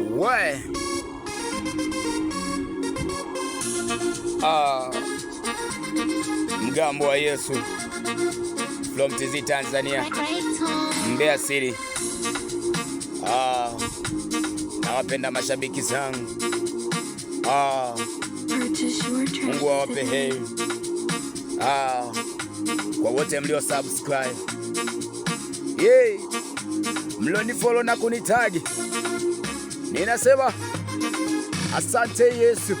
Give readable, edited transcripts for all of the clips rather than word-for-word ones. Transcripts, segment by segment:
We mgambo wa Yesu from TZ Tanzania, Mbeya City. Nawapenda mashabiki zangu. Mungu awape heri. Kwa wote mlio subscribe, mlio ni follow na kunitagi, ninasema asante Yesu.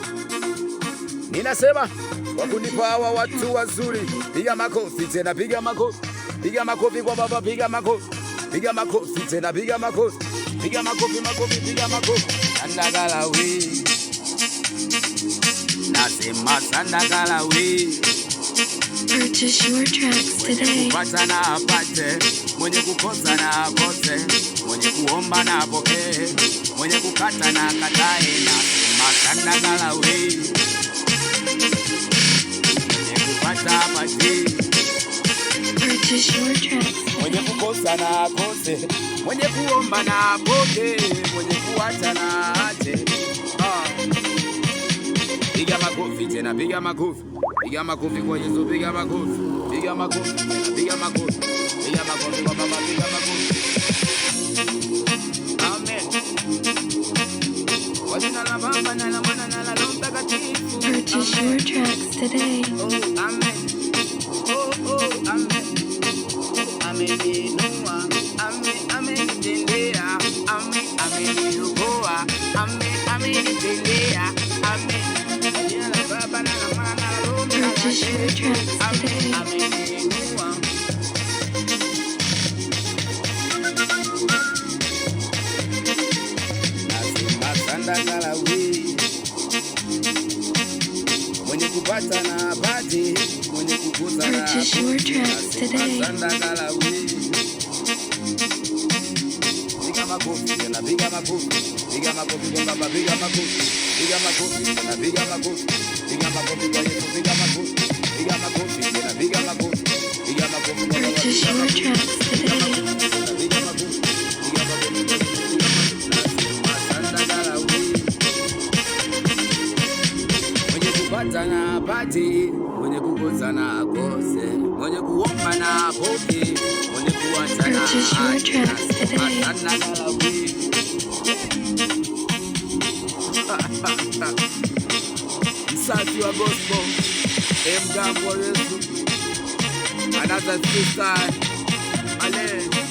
Ninasema kwa kunipa hawa watu wazuri. Piga makofi tena, piga makofi. Piga makofi kwa Baba, piga makofi. Piga makofi tena, piga makofi. Piga makofi, makofi, piga makofi. Sandagalawi, nasema sandagalawi. Purchase your tracks today. Kupata na apate, mwenye kukosa na akose, mwenye kuomba na apokee, mwenye kukata na akatae. Nasema sandagalawi, mwenye kupata apate, Purchase your tracks. mwenye kukosa na akose, mwenye kuomba na apokee, mwenye kuacha na aache. Piga makofi tena, piga makofi. Piga makofi kwa Yesu, piga makofi. Piga makofi tena, piga makofi. Piga makofi kwa Baba, piga makofi. Amen. Kwa jina la Baba na la Mwana na la Roho Mtakatifu. Purchase your tracks today. Oh, amen. Oh, amen. Ameninua, amenitendea, ameniokoa, amenitendea, amen. Kwa jina la Baba na la Mwana na la Roho Purchase your Mtakatifu. tracks today. Ameninua. Nasema sandagalawi, mwenye kupata na apate, mwenye kukosa na Purchase your tracks today. sandagalawi. Piga makofi tena, piga makofi. Piga makofi kwa Baba, piga makofi. Piga makofi tena, piga makofi. Piga makofi kwa Yesu, piga makofi. Piga makofi tena, piga makofi. Piga makofi kwa Baba, Purchase piga your makofi. tracks today. Piga makofi. Piga makofi kwa Yesu, piga makofi. Nasema sandagalawi, mwenye kupata na apate, mwenye kukosa na akose, mwenye kuomba na apokee, mwenye kuacha na Purchase your aache. tracks today. Sandagalawi. Msafi wa gospel, mgambo wa Yesu, another freestyle. Ale.